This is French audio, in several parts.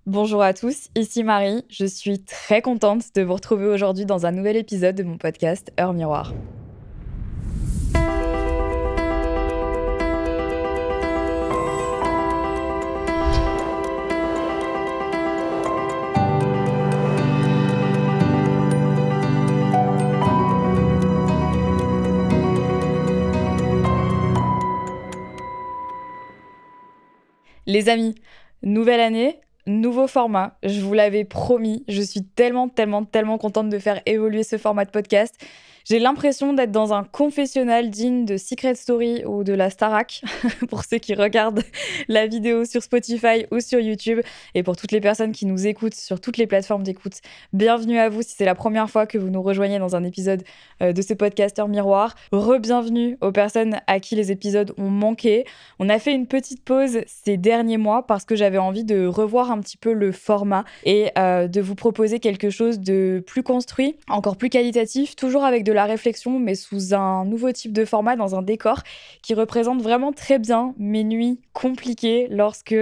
Bonjour à tous, ici Marie. Je suis très contente de vous retrouver aujourd'hui dans un nouvel épisode de mon podcast Heure Miroir. Les amis, nouvelle année, nouveau format. Je vous l'avais promis. Je suis tellement contente de faire évoluer ce format de podcast. J'ai l'impression d'être dans un confessionnal digne de Secret Story ou de la Starac, pour ceux qui regardent la vidéo sur Spotify ou sur YouTube, et pour toutes les personnes qui nous écoutent sur toutes les plateformes d'écoute. Bienvenue à vous si c'est la première fois que vous nous rejoignez dans un épisode de ce podcast Heure Miroir. Re-bienvenue aux personnes à qui les épisodes ont manqué. On a fait une petite pause ces derniers mois parce que j'avais envie de revoir un petit peu le format et de vous proposer quelque chose de plus construit, encore plus qualitatif, toujours avec de la réflexion, mais sous un nouveau type de format, dans un décor qui représente vraiment très bien mes nuits compliquées lorsque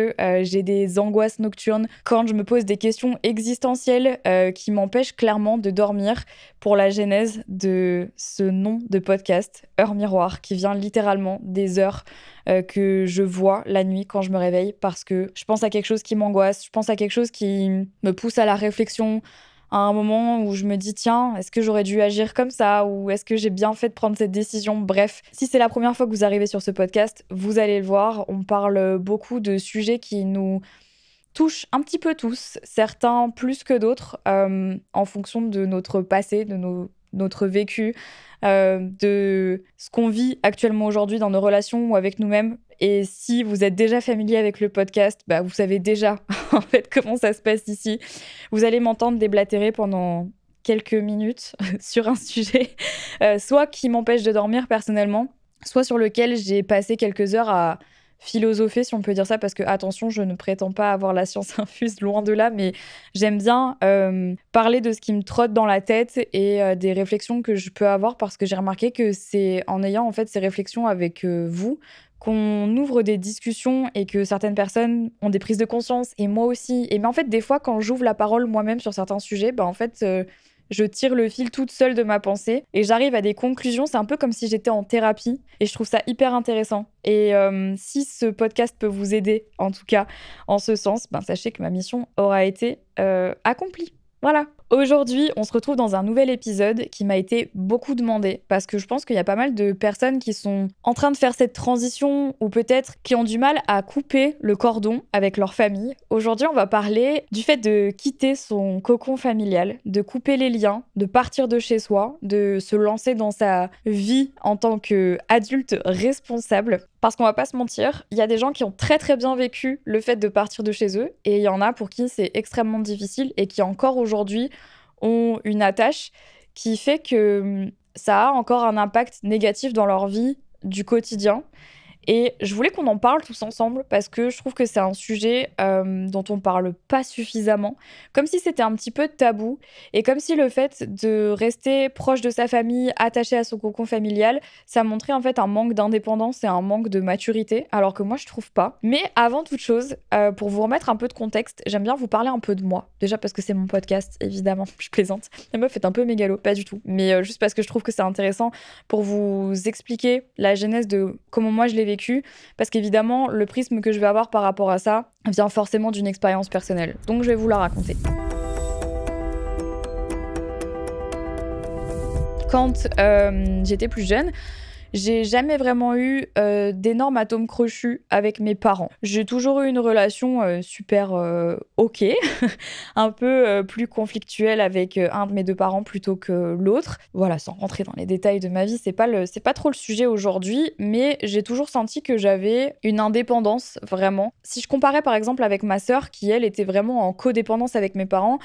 j'ai des angoisses nocturnes, quand je me pose des questions existentielles qui m'empêchent clairement de dormir, pour la genèse de ce nom de podcast, Heure Miroir, qui vient littéralement des heures que je vois la nuit quand je me réveille, parce que je pense à quelque chose qui m'angoisse, je pense à quelque chose qui me pousse à la réflexion, à un moment où je me dis tiens, est-ce que j'aurais dû agir comme ça, ou est-ce que j'ai bien fait de prendre cette décision? Bref, si c'est la première fois que vous arrivez sur ce podcast, vous allez le voir, on parle beaucoup de sujets qui nous touchent un petit peu tous, certains plus que d'autres, en fonction de notre passé, de notre vécu, de ce qu'on vit actuellement aujourd'hui dans nos relations ou avec nous-mêmes. Et si vous êtes déjà familier avec le podcast, vous savez déjà en fait comment ça se passe ici. Vous allez m'entendre déblatérer pendant quelques minutes sur un sujet, soit qui m'empêche de dormir personnellement, soit sur lequel j'ai passé quelques heures à philosopher, si on peut dire ça, parce que, attention, je ne prétends pas avoir la science infuse, loin de là, mais j'aime bien parler de ce qui me trotte dans la tête et des réflexions que je peux avoir, parce que j'ai remarqué que c'est en ayant en fait ces réflexions avec vous qu'on ouvre des discussions et que certaines personnes ont des prises de conscience, et moi aussi. Et mais en fait, des fois, quand j'ouvre la parole moi-même sur certains sujets, je tire le fil toute seule de ma pensée et j'arrive à des conclusions. C'est un peu comme si j'étais en thérapie et je trouve ça hyper intéressant. Et si ce podcast peut vous aider, en tout cas, en ce sens, sachez que ma mission aura été accomplie. Voilà. Aujourd'hui, on se retrouve dans un nouvel épisode qui m'a été beaucoup demandé parce que je pense qu'il y a pas mal de personnes qui sont en train de faire cette transition ou peut-être qui ont du mal à couper le cordon avec leur famille. Aujourd'hui, on va parler du fait de quitter son cocon familial, de couper les liens, de partir de chez soi, de se lancer dans sa vie en tant qu'adulte responsable. Parce qu'on va pas se mentir, il y a des gens qui ont très bien vécu le fait de partir de chez eux et il y en a pour qui c'est extrêmement difficile et qui encore aujourd'hui ont une attache qui fait que ça a encore un impact négatif dans leur vie du quotidien. Et je voulais qu'on en parle tous ensemble parce que je trouve que c'est un sujet dont on parle pas suffisamment, comme si c'était un petit peu tabou et comme si le fait de rester proche de sa famille, attaché à son cocon familial, ça montrait en fait un manque d'indépendance et un manque de maturité, alors que moi je trouve pas. Mais avant toute chose, pour vous remettre un peu de contexte, j'aime bien vous parler un peu de moi. Déjà parce que c'est mon podcast, évidemment, je plaisante. La meuf est un peu mégalo, pas du tout, mais juste parce que je trouve que c'est intéressant pour vous expliquer la genèse de comment moi je l'ai vécu. Parce qu'évidemment, le prisme que je vais avoir par rapport à ça vient forcément d'une expérience personnelle. Donc je vais vous la raconter. Quand j'étais plus jeune, j'ai jamais vraiment eu d'énormes atomes crochus avec mes parents. J'ai toujours eu une relation super ok, un peu plus conflictuelle avec un de mes deux parents plutôt que l'autre. Voilà, sans rentrer dans les détails de ma vie, c'est pas trop le sujet aujourd'hui, mais j'ai toujours senti que j'avais une indépendance, vraiment. Si je comparais par exemple avec ma sœur, qui elle était vraiment en codépendance avec mes parents,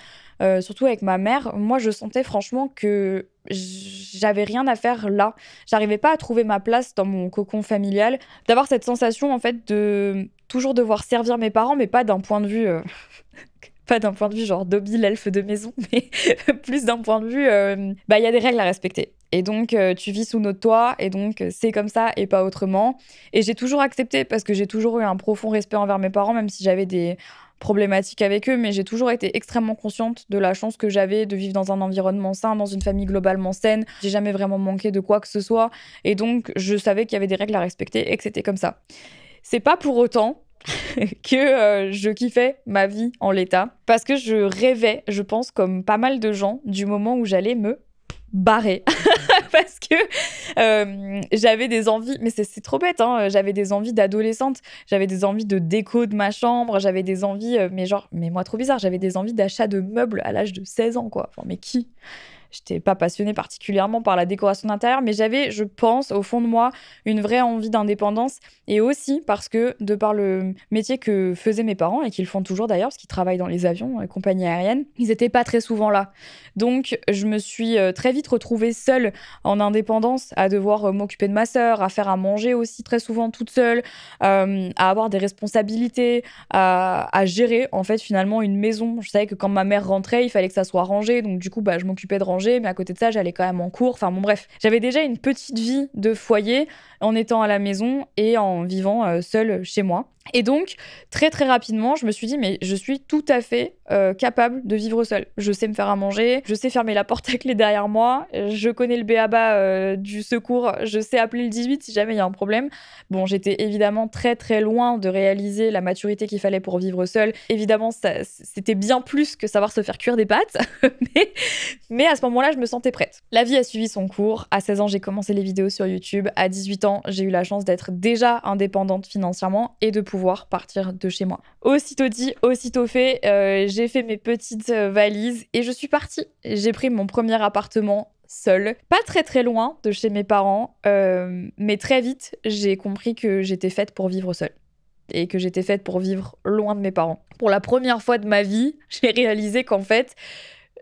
surtout avec ma mère, moi je sentais franchement que j'avais rien à faire là. J'arrivais pas à trouver ma place dans mon cocon familial, d'avoir cette sensation en fait de toujours devoir servir mes parents, mais pas d'un point de vue pas d'un point de vue genre Dobby l'elfe de maison, mais plus d'un point de vue il y a des règles à respecter. Et donc tu vis sous notre toit et donc c'est comme ça et pas autrement. Et j'ai toujours accepté parce que j'ai toujours eu un profond respect envers mes parents, même si j'avais des problématique avec eux, mais j'ai toujours été extrêmement consciente de la chance que j'avais de vivre dans un environnement sain, dans une famille globalement saine. J'ai jamais vraiment manqué de quoi que ce soit. Et donc, je savais qu'il y avait des règles à respecter et que c'était comme ça. C'est pas pour autant que je kiffais ma vie en l'état, parce que je rêvais, je pense, comme pas mal de gens, du moment où j'allais me barrer. Parce que j'avais des envies, mais c'est trop bête, hein, j'avais des envies d'adolescente, j'avais des envies de déco de ma chambre, j'avais des envies, mais moi trop bizarre, j'avais des envies d'achat de meubles à l'âge de 16 ans, quoi. Enfin, mais qui? J'étais pas passionnée particulièrement par la décoration d'intérieur, mais j'avais, je pense, au fond de moi, une vraie envie d'indépendance. Et aussi parce que, de par le métier que faisaient mes parents, et qu'ils font toujours d'ailleurs, parce qu'ils travaillent dans les avions, les compagnies aériennes, ils étaient pas très souvent là. Donc, je me suis très vite retrouvée seule en indépendance, à devoir m'occuper de ma sœur, à faire à manger aussi très souvent toute seule, à avoir des responsabilités, à gérer, en fait, finalement, une maison. Je savais que quand ma mère rentrait, il fallait que ça soit rangé, donc du coup, je m'occupais de ranger, mais à côté de ça, j'allais quand même en cours. Enfin bon, bref, j'avais déjà une petite vie de foyer en étant à la maison et en vivant seule chez moi. Et donc, très très rapidement, je me suis dit, mais je suis tout à fait capable de vivre seule. Je sais me faire à manger, je sais fermer la porte à clé derrière moi, je connais le b.a.-ba du secours, je sais appeler le 18 si jamais il y a un problème. Bon, j'étais évidemment très très loin de réaliser la maturité qu'il fallait pour vivre seule. Évidemment, c'était bien plus que savoir se faire cuire des pâtes, mais à ce moment-là, je me sentais prête. La vie a suivi son cours. À 16 ans, j'ai commencé les vidéos sur YouTube. À 18 ans, j'ai eu la chance d'être déjà indépendante financièrement et de pouvoir partir de chez moi. Aussitôt dit, aussitôt fait, j'ai fait mes petites valises et je suis partie. J'ai pris mon premier appartement seule, pas très très loin de chez mes parents, mais très vite, j'ai compris que j'étais faite pour vivre seule et que j'étais faite pour vivre loin de mes parents. Pour la première fois de ma vie, j'ai réalisé qu'en fait,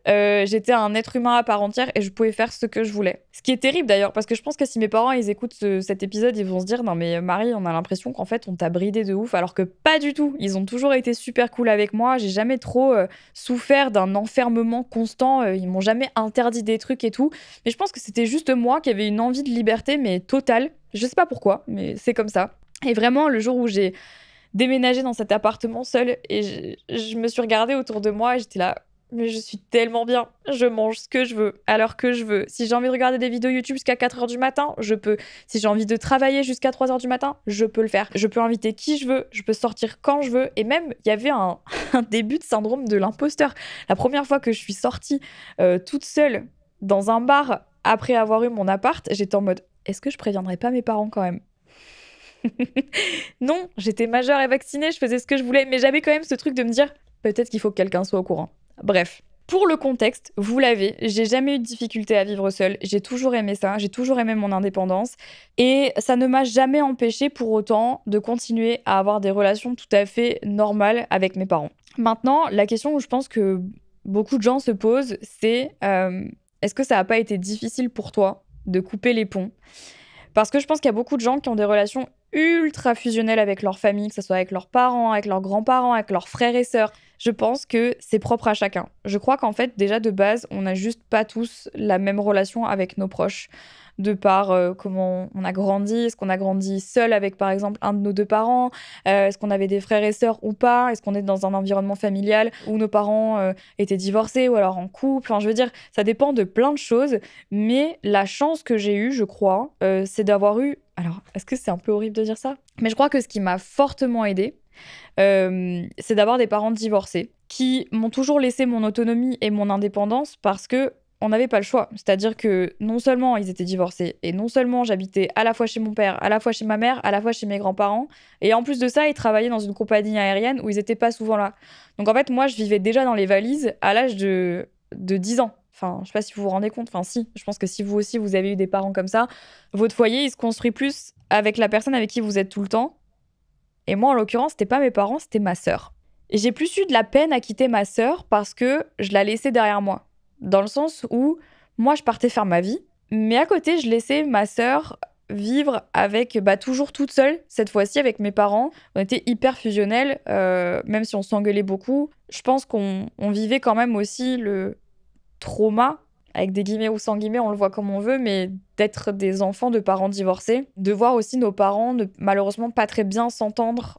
j'étais un être humain à part entière et je pouvais faire ce que je voulais. Ce qui est terrible d'ailleurs, parce que je pense que si mes parents ils écoutent cet épisode, ils vont se dire non mais Marie, on a l'impression qu'en fait on t'a bridé de ouf, alors que pas du tout. Ils ont toujours été super cool avec moi, j'ai jamais trop souffert d'un enfermement constant, ils m'ont jamais interdit des trucs et tout. Mais je pense que c'était juste moi qui avais une envie de liberté, mais totale. Je sais pas pourquoi, mais c'est comme ça. Et vraiment, le jour où j'ai déménagé dans cet appartement seul et je me suis regardée autour de moi et j'étais là, mais je suis tellement bien, je mange ce que je veux, à l'heure que je veux. Si j'ai envie de regarder des vidéos YouTube jusqu'à 4h du matin, je peux. Si j'ai envie de travailler jusqu'à 3h du matin, je peux le faire. Je peux inviter qui je veux, je peux sortir quand je veux. Et même, il y avait un début de syndrome de l'imposteur. La première fois que je suis sortie toute seule dans un bar après avoir eu mon appart, j'étais en mode, est-ce que je préviendrais pas mes parents quand même? Non, j'étais majeure et vaccinée, je faisais ce que je voulais, mais j'avais quand même ce truc de me dire, peut-être qu'il faut que quelqu'un soit au courant. Bref, pour le contexte, vous l'avez, j'ai jamais eu de difficulté à vivre seule, j'ai toujours aimé ça, j'ai toujours aimé mon indépendance et ça ne m'a jamais empêché pour autant de continuer à avoir des relations tout à fait normales avec mes parents. Maintenant, la question où je pense que beaucoup de gens se posent, c'est est-ce que ça n'a pas été difficile pour toi de couper les ponts? Parce que je pense qu'il y a beaucoup de gens qui ont des relations ultra fusionnelles avec leur famille, que ce soit avec leurs parents, avec leurs grands-parents, avec leurs frères et sœurs. Je pense que c'est propre à chacun. Je crois qu'en fait, déjà de base, on n'a juste pas tous la même relation avec nos proches. De par comment on a grandi, est-ce qu'on a grandi seul avec par exemple un de nos deux parents, est-ce qu'on avait des frères et sœurs ou pas, est-ce qu'on est dans un environnement familial où nos parents étaient divorcés ou alors en couple, enfin je veux dire, ça dépend de plein de choses, mais la chance que j'ai eue, je crois, c'est d'avoir eu, alors est-ce que c'est un peu horrible de dire ça? Mais je crois que ce qui m'a fortement aidée, c'est d'avoir des parents divorcés qui m'ont toujours laissé mon autonomie et mon indépendance parce que on n'avait pas le choix. C'est-à-dire que non seulement ils étaient divorcés, et non seulement j'habitais à la fois chez mon père, à la fois chez ma mère, à la fois chez mes grands-parents, et en plus de ça, ils travaillaient dans une compagnie aérienne où ils n'étaient pas souvent là. Donc en fait, moi, je vivais déjà dans les valises à l'âge de 10 ans. Enfin, je sais pas si vous vous rendez compte. Enfin, si. Je pense que si vous aussi, vous avez eu des parents comme ça, votre foyer, il se construit plus avec la personne avec qui vous êtes tout le temps. Et moi, en l'occurrence, c'était pas mes parents, c'était ma sœur. Et j'ai plus eu de la peine à quitter ma sœur parce que je la laissais derrière moi. Dans le sens où moi, je partais faire ma vie, mais à côté, je laissais ma sœur vivre avec, toujours toute seule, cette fois-ci avec mes parents. On était hyper fusionnels, même si on s'engueulait beaucoup. Je pense qu'on vivait quand même aussi le trauma, avec des guillemets ou sans guillemets, on le voit comme on veut, mais d'être des enfants de parents divorcés, de voir aussi nos parents ne malheureusement pas très bien s'entendre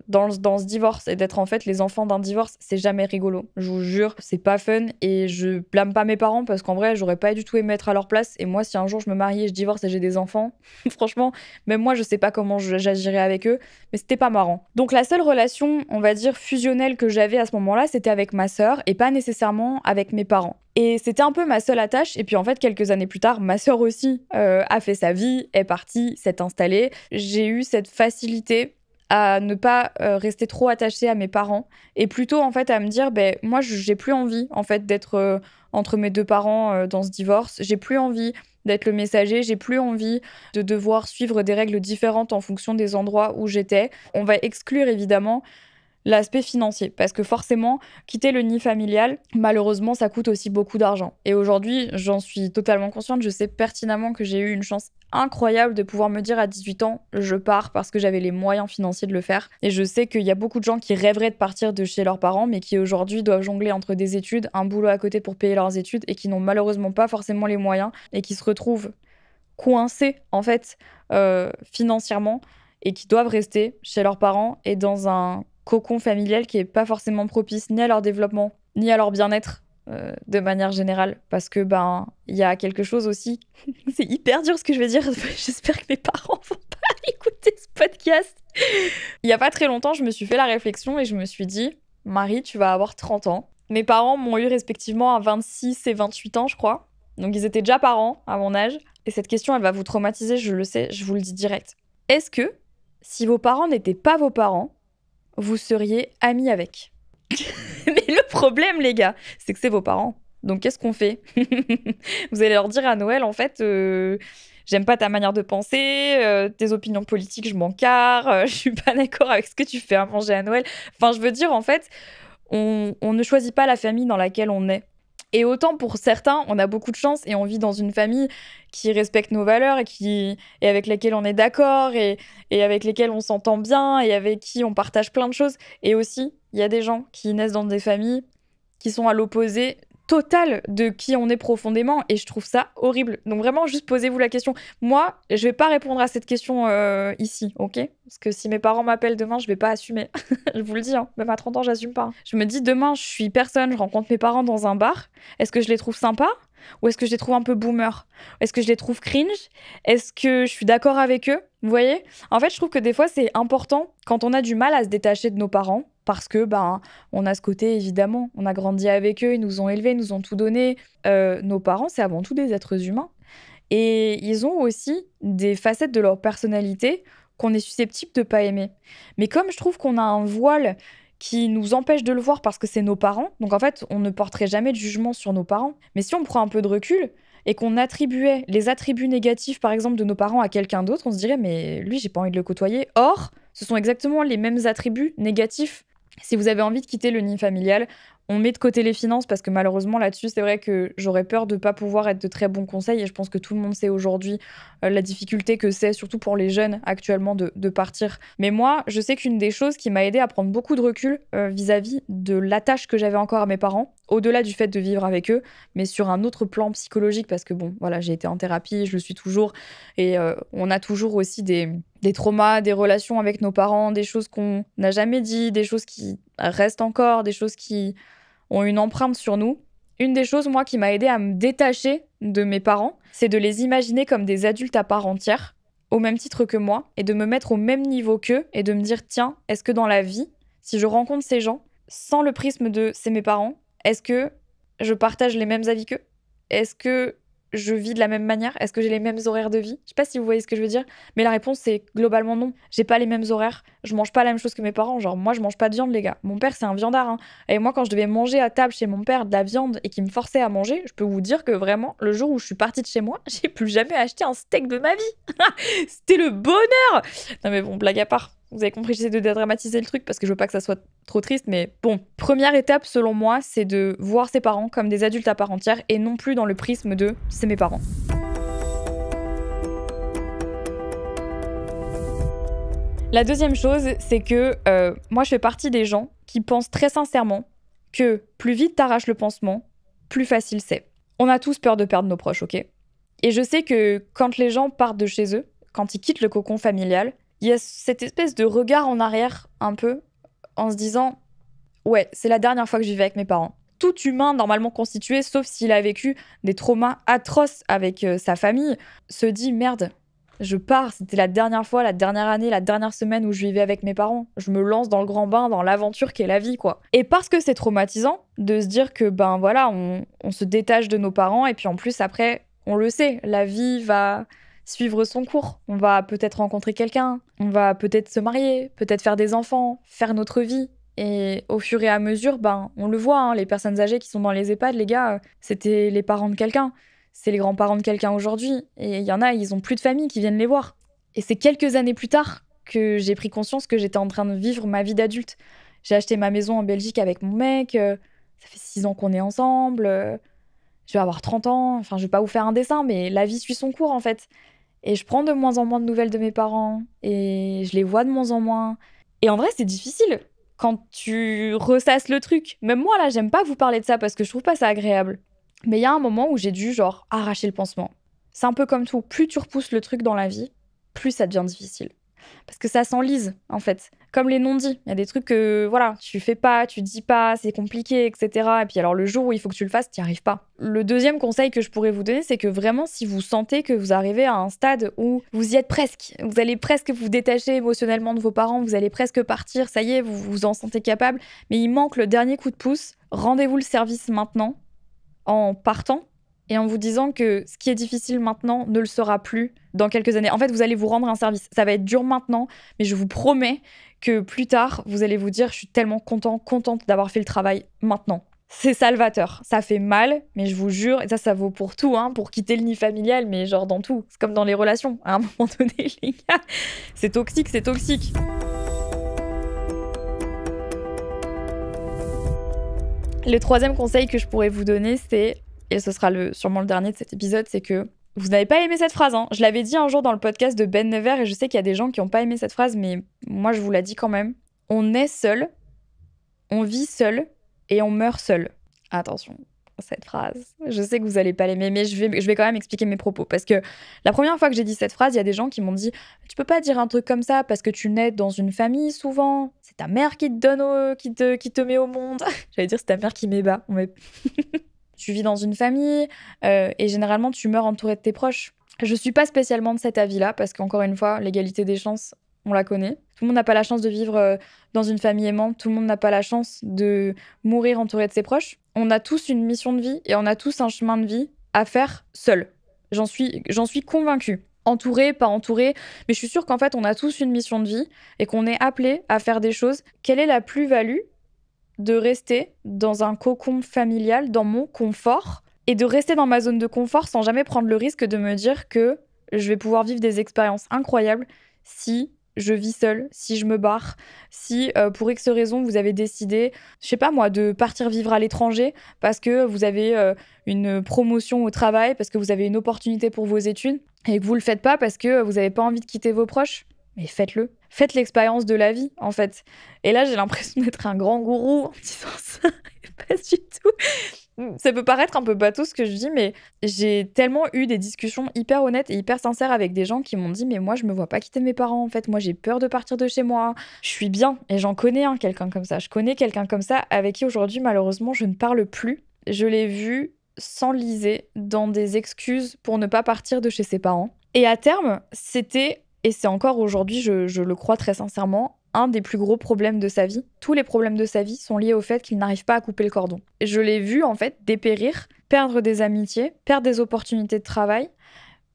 dans ce divorce et d'être en fait les enfants d'un divorce, c'est jamais rigolo. Je vous jure, c'est pas fun et je blâme pas mes parents parce qu'en vrai, j'aurais pas du tout aimé être à leur place. Et moi, si un jour je me marie et je divorce et j'ai des enfants, franchement, même moi, je sais pas comment j'agirais avec eux, mais c'était pas marrant. Donc la seule relation, on va dire, fusionnelle que j'avais à ce moment-là, c'était avec ma sœur et pas nécessairement avec mes parents. Et c'était un peu ma seule attache. Et puis en fait, quelques années plus tard, ma sœur aussi a fait sa vie, est partie, s'est installée. J'ai eu cette facilité à ne pas rester trop attachée à mes parents et plutôt en fait à me dire moi j'ai plus envie en fait d'être entre mes deux parents dans ce divorce. J'ai plus envie d'être le messager, j'ai plus envie de devoir suivre des règles différentes en fonction des endroits où j'étais. On va exclure évidemment l'aspect financier, parce que forcément, quitter le nid familial, malheureusement, ça coûte aussi beaucoup d'argent. Et aujourd'hui, j'en suis totalement consciente, je sais pertinemment que j'ai eu une chance incroyable de pouvoir me dire à 18 ans, je pars parce que j'avais les moyens financiers de le faire. Et je sais qu'il y a beaucoup de gens qui rêveraient de partir de chez leurs parents, mais qui aujourd'hui doivent jongler entre des études, un boulot à côté pour payer leurs études, et qui n'ont malheureusement pas forcément les moyens, et qui se retrouvent coincés, en fait, financièrement, et qui doivent rester chez leurs parents et dans un cocon familial qui est pas forcément propice ni à leur développement, ni à leur bien-être de manière générale. Parce que, il y a quelque chose aussi. C'est hyper dur ce que je vais dire. J'espère que mes parents vont pas écouter ce podcast. Il y a pas très longtemps, je me suis fait la réflexion et je me suis dit, Marie, tu vas avoir 30 ans. Mes parents m'ont eu respectivement à 26 et 28 ans, je crois. Donc ils étaient déjà parents à mon âge. Et cette question, elle va vous traumatiser, je le sais, je vous le dis direct. Est-ce que, si vos parents n'étaient pas vos parents, vous seriez amis avec? Mais le problème, les gars, c'est que c'est vos parents. Donc, qu'est-ce qu'on fait? Vous allez leur dire à Noël, en fait, j'aime pas ta manière de penser, tes opinions politiques, je m'en carre, je suis pas d'accord avec ce que tu fais à manger à Noël. Enfin, je veux dire, en fait, on ne choisit pas la famille dans laquelle on est. Et autant pour certains, on a beaucoup de chance et on vit dans une famille qui respecte nos valeurs et avec laquelle on est d'accord et avec lesquelles on s'entend bien et avec qui on partage plein de choses. Et aussi, il y a des gens qui naissent dans des familles qui sont à l'opposé total de qui on est profondément et je trouve ça horrible. Donc vraiment, juste posez-vous la question. Moi, je vais pas répondre à cette question ici, ok? Parce que si mes parents m'appellent demain, je vais pas assumer. Je vous le dis, hein, même à 30 ans, j'assume pas. Je me dis, demain, je suis personne, je rencontre mes parents dans un bar. Est-ce que je les trouve sympas? Ou est-ce que je les trouve un peu boomer? Est-ce que je les trouve cringe? Est-ce que je suis d'accord avec eux? Vous voyez? En fait, je trouve que des fois, c'est important quand on a du mal à se détacher de nos parents. Parce que, on a ce côté, évidemment, on a grandi avec eux, ils nous ont élevés, ils nous ont tout donné. Nos parents, c'est avant tout des êtres humains. Et ils ont aussi des facettes de leur personnalité qu'on est susceptible de pas aimer. Mais comme je trouve qu'on a un voile qui nous empêche de le voir parce que c'est nos parents, donc en fait, on ne porterait jamais de jugement sur nos parents. Mais si on prend un peu de recul et qu'on attribuait les attributs négatifs, par exemple, de nos parents à quelqu'un d'autre, on se dirait, mais lui, j'ai pas envie de le côtoyer. Or, ce sont exactement les mêmes attributs négatifs. Si vous avez envie de quitter le nid familial, on met de côté les finances parce que malheureusement là-dessus, c'est vrai que j'aurais peur de ne pas pouvoir être de très bons conseils et je pense que tout le monde sait aujourd'hui la difficulté que c'est, surtout pour les jeunes actuellement, de partir. Mais moi, je sais qu'une des choses qui m'a aidé à prendre beaucoup de recul vis-à-vis de l'attache que j'avais encore à mes parents, au-delà du fait de vivre avec eux, mais sur un autre plan psychologique parce que j'ai été en thérapie, je le suis toujours et on a toujours aussi des traumas, des relations avec nos parents, des choses qu'on n'a jamais dit, des choses qui restent encore, des choses qui ont une empreinte sur nous. Une des choses, moi, qui m'a aidée à me détacher de mes parents, c'est de les imaginer comme des adultes à part entière, au même titre que moi, et de me mettre au même niveau qu'eux, et de me dire, tiens, est-ce que dans la vie, si je rencontre ces gens, sans le prisme de c'est mes parents, est-ce que je partage les mêmes avis qu'eux? Est-ce que je vis de la même manière? Est-ce que j'ai les mêmes horaires de vie? Je sais pas si vous voyez ce que je veux dire, mais la réponse c'est globalement non. J'ai pas les mêmes horaires, je mange pas la même chose que mes parents. Genre moi je mange pas de viande, les gars. Mon père c'est un viandard, hein. Et moi quand je devais manger à table chez mon père de la viande et qu'il me forçait à manger, je peux vous dire que vraiment le jour où je suis partie de chez moi, j'ai plus jamais acheté un steak de ma vie. C'était le bonheur. Non mais bon, blague à part. Vous avez compris, j'essaie de dédramatiser le truc parce que je veux pas que ça soit trop triste, mais bon. Première étape, selon moi, c'est de voir ses parents comme des adultes à part entière et non plus dans le prisme de « c'est mes parents ». La deuxième chose, c'est que moi, je fais partie des gens qui pensent très sincèrement que plus vite t'arraches le pansement, plus facile c'est. On a tous peur de perdre nos proches, ok? Et je sais que quand les gens partent de chez eux, quand ils quittent le cocon familial, il y a cette espèce de regard en arrière, un peu, en se disant « Ouais, c'est la dernière fois que je vivais avec mes parents ». Tout humain normalement constitué, sauf s'il a vécu des traumas atroces avec sa famille, se dit « Merde, je pars, c'était la dernière fois, la dernière année, la dernière semaine où je vivais avec mes parents. Je me lance dans le grand bain, dans l'aventure qu'est la vie, quoi. » Et parce que c'est traumatisant de se dire que, ben voilà, on se détache de nos parents, et puis en plus, après, on le sait, la vie va suivre son cours. On va peut-être rencontrer quelqu'un, on va peut-être se marier, peut-être faire des enfants, faire notre vie. Et au fur et à mesure, ben, on le voit, hein, les personnes âgées qui sont dans les EHPAD, les gars, c'était les parents de quelqu'un. C'est les grands-parents de quelqu'un aujourd'hui. Et il y en a, ils ont plus de famille qui viennent les voir. Et c'est quelques années plus tard que j'ai pris conscience que j'étais en train de vivre ma vie d'adulte. J'ai acheté ma maison en Belgique avec mon mec. Ça fait 6 ans qu'on est ensemble. Je vais avoir 30 ans. Enfin, je vais pas vous faire un dessin, mais la vie suit son cours, en fait. Et je prends de moins en moins de nouvelles de mes parents. Et je les vois de moins en moins. Et en vrai, c'est difficile quand tu ressasses le truc. Même moi, là, j'aime pas vous parler de ça parce que je trouve pas ça agréable. Mais il y a un moment où j'ai dû, genre, arracher le pansement. C'est un peu comme tout. Plus tu repousses le truc dans la vie, plus ça devient difficile. Parce que ça s'enlise, en fait. Comme les non-dits. Il y a des trucs que, voilà, tu fais pas, tu dis pas, c'est compliqué, etc. Et puis alors, le jour où il faut que tu le fasses, t'y arrives pas. Le deuxième conseil que je pourrais vous donner, c'est que vraiment, si vous sentez que vous arrivez à un stade où vous y êtes presque, vous allez presque vous détacher émotionnellement de vos parents, vous allez presque partir, ça y est, vous vous en sentez capable, mais il manque le dernier coup de pouce, rendez-vous le service maintenant, en partant, et en vous disant que ce qui est difficile maintenant ne le sera plus dans quelques années. En fait, vous allez vous rendre un service. Ça va être dur maintenant, mais je vous promets que plus tard, vous allez vous dire « Je suis tellement contente d'avoir fait le travail maintenant ». C'est salvateur. Ça fait mal, mais je vous jure, et ça vaut pour tout, hein, pour quitter le nid familial, mais genre dans tout. C'est comme dans les relations. À un moment donné, les gars, c'est toxique, c'est toxique. Le troisième conseil que je pourrais vous donner, c'est, et ce sera sûrement le dernier de cet épisode, c'est que vous n'avez pas aimé cette phrase. Hein. Je l'avais dit un jour dans le podcast de Ben Never, et je sais qu'il y a des gens qui n'ont pas aimé cette phrase, mais moi, je vous la dis quand même. On est seul, on vit seul, et on meurt seul. Attention, cette phrase. Je sais que vous n'allez pas l'aimer, mais je vais quand même expliquer mes propos. Parce que la première fois que j'ai dit cette phrase, il y a des gens qui m'ont dit « Tu peux pas dire un truc comme ça parce que tu nais dans une famille souvent. C'est ta mère qui te donne, qui te met au monde. » J'allais dire « C'est ta mère qui m'ébat. » Tu vis dans une famille et généralement, tu meurs entouré de tes proches. Je suis pas spécialement de cet avis-là parce qu'encore une fois, l'égalité des chances, on la connaît. Tout le monde n'a pas la chance de vivre dans une famille aimante. Tout le monde n'a pas la chance de mourir entouré de ses proches. On a tous une mission de vie et on a tous un chemin de vie à faire seul. J'en suis convaincue. Entouré, pas entouré, mais je suis sûre qu'en fait, on a tous une mission de vie et qu'on est appelé à faire des choses. Quelle est la plus-value de rester dans un cocon familial, dans mon confort, et de rester dans ma zone de confort sans jamais prendre le risque de me dire que je vais pouvoir vivre des expériences incroyables si je vis seule, si je me barre, si pour X raison vous avez décidé, je sais pas moi, de partir vivre à l'étranger parce que vous avez une promotion au travail, parce que vous avez une opportunité pour vos études et que vous le faites pas parce que vous avez pas envie de quitter vos proches. Mais faites-le. Faites l'expérience de la vie, en fait. Et là, j'ai l'impression d'être un grand gourou en disant ça. Pas du tout. Ça peut paraître un peu bateau ce que je dis, mais j'ai tellement eu des discussions hyper honnêtes et hyper sincères avec des gens qui m'ont dit « Mais moi, je me vois pas quitter mes parents, en fait. Moi, j'ai peur de partir de chez moi. Je suis bien. » Et j'en connais quelqu'un comme ça. Je connais quelqu'un comme ça avec qui, aujourd'hui, malheureusement, je ne parle plus. Je l'ai vu s'enliser dans des excuses pour ne pas partir de chez ses parents. Et à terme, c'était... Et c'est encore aujourd'hui, je le crois très sincèrement, un des plus gros problèmes de sa vie. Tous les problèmes de sa vie sont liés au fait qu'il n'arrive pas à couper le cordon. Je l'ai vu, en fait, dépérir, perdre des amitiés, perdre des opportunités de travail,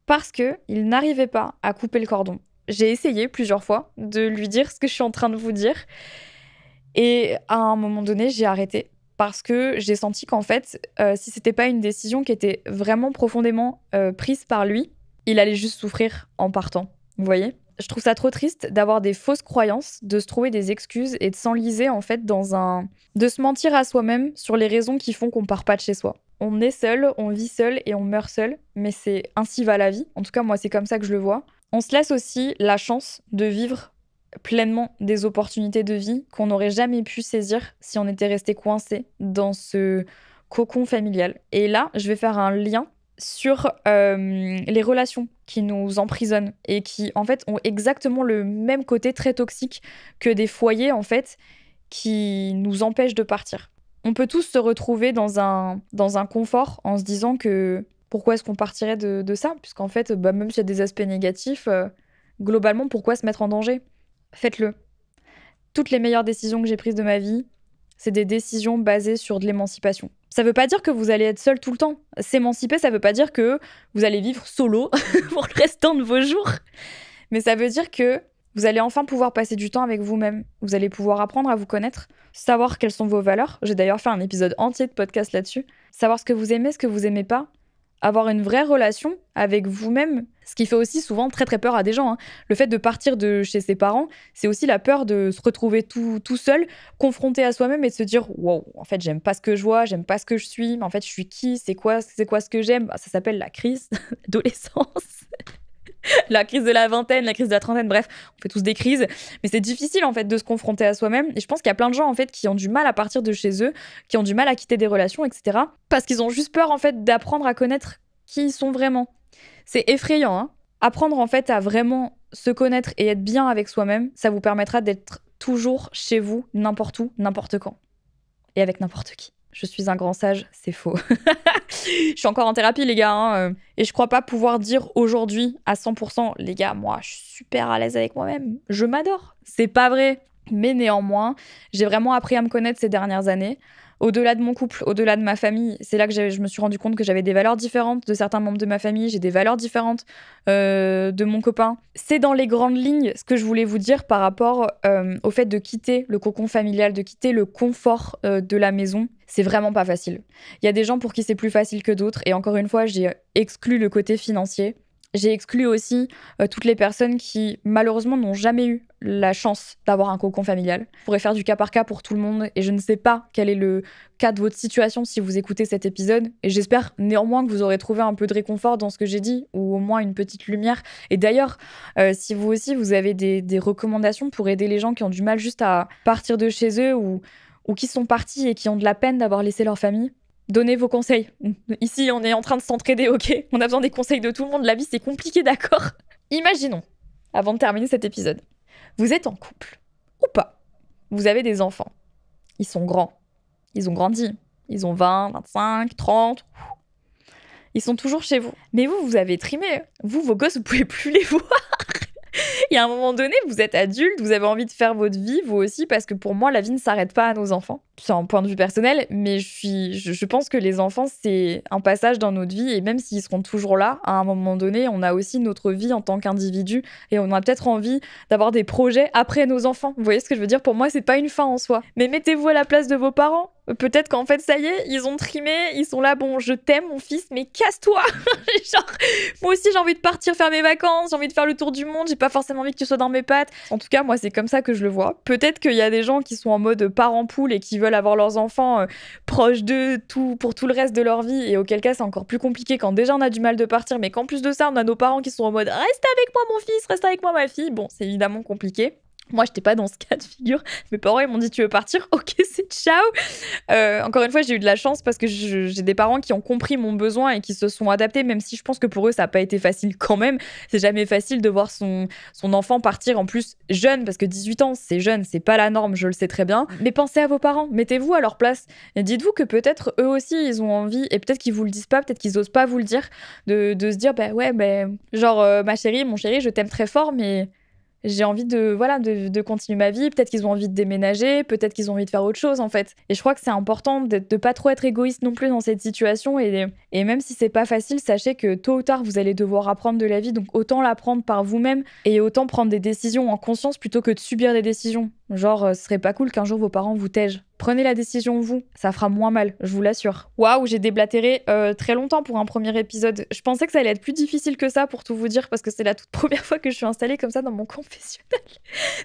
parce qu'il n'arrivait pas à couper le cordon. J'ai essayé plusieurs fois de lui dire ce que je suis en train de vous dire. Et à un moment donné, j'ai arrêté. Parce que j'ai senti qu'en fait, si c'était pas une décision qui était vraiment profondément prise par lui, il allait juste souffrir en partant. Vous voyez ? Je trouve ça trop triste d'avoir des fausses croyances, de se trouver des excuses et de s'enliser en fait de se mentir à soi-même sur les raisons qui font qu'on part pas de chez soi. On est seul, on vit seul et on meurt seul, mais c'est ainsi va la vie. En tout cas, moi, c'est comme ça que je le vois. On se laisse aussi la chance de vivre pleinement des opportunités de vie qu'on n'aurait jamais pu saisir si on était resté coincé dans ce cocon familial. Et là, je vais faire un lien sur les relations qui nous emprisonnent et qui, en fait, ont exactement le même côté très toxique que des foyers, en fait, qui nous empêchent de partir. On peut tous se retrouver dans un confort en se disant que pourquoi est-ce qu'on partirait de ça? Puisqu'en fait, même s'il y a des aspects négatifs, globalement, pourquoi se mettre en danger? Faites-le. Toutes les meilleures décisions que j'ai prises de ma vie, c'est des décisions basées sur de l'émancipation. Ça veut pas dire que vous allez être seul tout le temps. S'émanciper, ça veut pas dire que vous allez vivre solo pour le restant de vos jours. Mais ça veut dire que vous allez enfin pouvoir passer du temps avec vous-même. Vous allez pouvoir apprendre à vous connaître, savoir quelles sont vos valeurs. J'ai d'ailleurs fait un épisode entier de podcast là-dessus. Savoir ce que vous aimez, ce que vous aimez pas. Avoir une vraie relation avec vous-même, ce qui fait aussi souvent très très peur à des gens. Le fait de partir de chez ses parents, c'est aussi la peur de se retrouver tout seul, confronté à soi-même et de se dire « Wow, en fait, j'aime pas ce que je vois, j'aime pas ce que je suis, mais en fait, je suis qui? C'est quoi ce que j'aime ?» Ça s'appelle la crise d'adolescence. La crise de la vingtaine, la crise de la trentaine, bref, on fait tous des crises. Mais c'est difficile, en fait, de se confronter à soi-même. Et je pense qu'il y a plein de gens, en fait, qui ont du mal à partir de chez eux, qui ont du mal à quitter des relations, etc. Parce qu'ils ont juste peur, en fait, d'apprendre à connaître qui ils sont vraiment. C'est effrayant, hein. Apprendre, en fait, à vraiment se connaître et être bien avec soi-même, ça vous permettra d'être toujours chez vous, n'importe où, n'importe quand. Et avec n'importe qui. Je suis un grand sage, c'est faux. Je suis encore en thérapie, les gars. Et je crois pas pouvoir dire aujourd'hui à 100%, les gars, moi, je suis super à l'aise avec moi-même. Je m'adore. C'est pas vrai. Mais néanmoins, j'ai vraiment appris à me connaître ces dernières années. Au-delà de mon couple, au-delà de ma famille, c'est là que je me suis rendu compte que j'avais des valeurs différentes de certains membres de ma famille. J'ai des valeurs différentes de mon copain. C'est dans les grandes lignes ce que je voulais vous dire par rapport au fait de quitter le cocon familial, de quitter le confort de la maison. C'est vraiment pas facile. Il y a des gens pour qui c'est plus facile que d'autres. Et encore une fois, j'ai exclu le côté financier. J'ai exclu aussi toutes les personnes qui, malheureusement, n'ont jamais eu la chance d'avoir un cocon familial. Je pourrais faire du cas par cas pour tout le monde et je ne sais pas quel est le cas de votre situation si vous écoutez cet épisode. Et j'espère néanmoins que vous aurez trouvé un peu de réconfort dans ce que j'ai dit ou au moins une petite lumière. Et d'ailleurs, si vous aussi, vous avez des recommandations pour aider les gens qui ont du mal juste à partir de chez eux ou qui sont partis et qui ont de la peine d'avoir laissé leur famille, donnez vos conseils. Ici, on est en train de s'entraider, ok? On a besoin des conseils de tout le monde. La vie, c'est compliqué, d'accord? Imaginons, avant de terminer cet épisode, vous êtes en couple, ou pas. Vous avez des enfants. Ils sont grands. Ils ont grandi. Ils ont 20, 25, 30. Ils sont toujours chez vous. Mais vous avez trimé. Vous, vos gosses, vous pouvez plus les voir. Il y a un moment donné, vous êtes adulte, vous avez envie de faire votre vie, vous aussi, parce que pour moi, la vie ne s'arrête pas à nos enfants. C'est un point de vue personnel, mais je pense que les enfants, c'est un passage dans notre vie, et même s'ils seront toujours là, à un moment donné, on a aussi notre vie en tant qu'individu, et on a peut-être envie d'avoir des projets après nos enfants. Vous voyez ce que je veux dire? Pour moi, c'est pas une fin en soi. Mais mettez-vous à la place de vos parents. Peut-être qu'en fait, ça y est, ils ont trimé, ils sont là, bon, je t'aime, mon fils, mais casse-toi. Genre, moi aussi, j'ai envie de partir faire mes vacances, j'ai envie de faire le tour du monde, j'ai pas forcément envie que tu sois dans mes pattes. En tout cas, moi, c'est comme ça que je le vois. Peut-être qu'il y a des gens qui sont en mode parent poule et qui veulent avoir leurs enfants proches d'eux pour tout le reste de leur vie, et auquel cas, c'est encore plus compliqué quand déjà on a du mal de partir, mais qu'en plus de ça, on a nos parents qui sont en mode reste avec moi, mon fils, reste avec moi, ma fille. Bon, c'est évidemment compliqué. Moi, j'étais pas dans ce cas de figure. Mes parents, ils m'ont dit, tu veux partir? Ok, c'est ciao. Encore une fois, j'ai eu de la chance parce que j'ai des parents qui ont compris mon besoin et qui se sont adaptés, même si je pense que pour eux, ça n'a pas été facile quand même. C'est jamais facile de voir son enfant partir en plus jeune, parce que 18 ans, c'est jeune, c'est pas la norme, je le sais très bien. Mais pensez à vos parents, mettez-vous à leur place. Et dites-vous que peut-être eux aussi, ils ont envie, et peut-être qu'ils vous le disent pas, peut-être qu'ils osent pas vous le dire, de se dire, bah ouais, genre, ma chérie, mon chéri, je t'aime très fort, mais j'ai envie de continuer ma vie. Peut-être qu'ils ont envie de déménager, peut-être qu'ils ont envie de faire autre chose, en fait. Et je crois que c'est important de pas trop être égoïste non plus dans cette situation. Et même si c'est pas facile, sachez que tôt ou tard, vous allez devoir apprendre de la vie. Donc autant l'apprendre par vous-même et autant prendre des décisions en conscience plutôt que de subir des décisions. Genre, ce serait pas cool qu'un jour vos parents vous tègent. Prenez la décision vous, ça fera moins mal, je vous l'assure. Waouh, j'ai déblatéré très longtemps pour un premier épisode. Je pensais que ça allait être plus difficile que ça pour tout vous dire, parce que c'est la toute première fois que je suis installée comme ça dans mon confessionnal.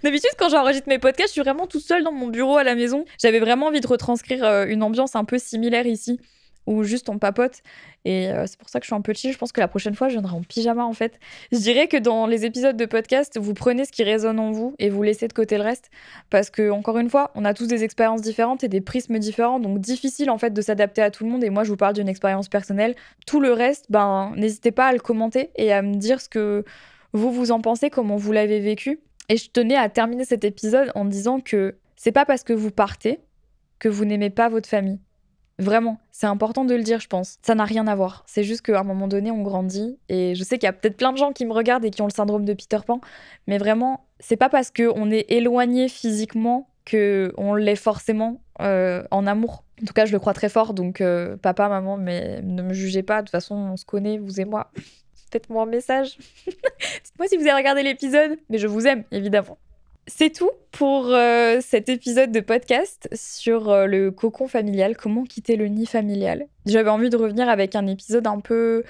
D'habitude, quand j'enregistre mes podcasts, je suis vraiment toute seule dans mon bureau à la maison. J'avais vraiment envie de retranscrire une ambiance un peu similaire ici. où juste on papote. Et c'est pour ça que je suis un peu chill. Je pense que la prochaine fois, je viendrai en pyjama en fait. Je dirais que dans les épisodes de podcast, vous prenez ce qui résonne en vous et vous laissez de côté le reste. Parce que, encore une fois, on a tous des expériences différentes et des prismes différents. Donc difficile en fait de s'adapter à tout le monde. Et moi, je vous parle d'une expérience personnelle. Tout le reste, n'hésitez pas à le commenter et à me dire ce que vous en pensez, comment vous l'avez vécu. Et je tenais à terminer cet épisode en disant que c'est pas parce que vous partez que vous n'aimez pas votre famille. Vraiment, c'est important de le dire, je pense. Ça n'a rien à voir. C'est juste qu'à un moment donné, on grandit. Et je sais qu'il y a peut-être plein de gens qui me regardent et qui ont le syndrome de Peter Pan. Mais vraiment, c'est pas parce qu'on est éloigné physiquement qu'on l'est forcément en amour. En tout cas, je le crois très fort. Donc, papa, maman, mais ne me jugez pas. De toute façon, on se connaît, vous et moi. Faites-moi un message. Dites-moi si vous avez regardé l'épisode. Mais je vous aime, évidemment. C'est tout pour cet épisode de podcast sur le cocon familial, comment quitter le nid familial. J'avais envie de revenir avec un épisode un peu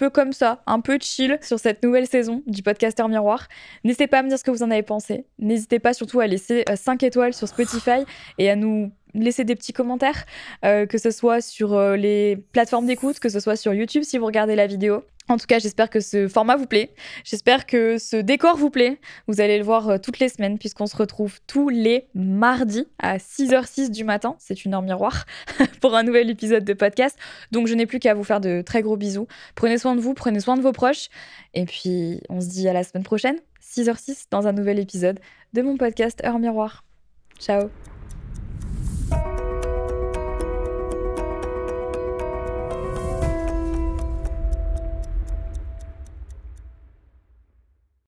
comme ça, un peu chill sur cette nouvelle saison du Podcasteur Miroir. N'hésitez pas à me dire ce que vous en avez pensé. N'hésitez pas surtout à laisser 5 étoiles sur Spotify et à nous laisser des petits commentaires, que ce soit sur les plateformes d'écoute, que ce soit sur YouTube si vous regardez la vidéo. En tout cas, j'espère que ce format vous plaît. J'espère que ce décor vous plaît. Vous allez le voir toutes les semaines puisqu'on se retrouve tous les mardis à 6h06 du matin. C'est une heure miroir pour un nouvel épisode de podcast. Donc, je n'ai plus qu'à vous faire de très gros bisous. Prenez soin de vous, prenez soin de vos proches. Et puis, on se dit à la semaine prochaine, 6h06, dans un nouvel épisode de mon podcast Heure Miroir. Ciao!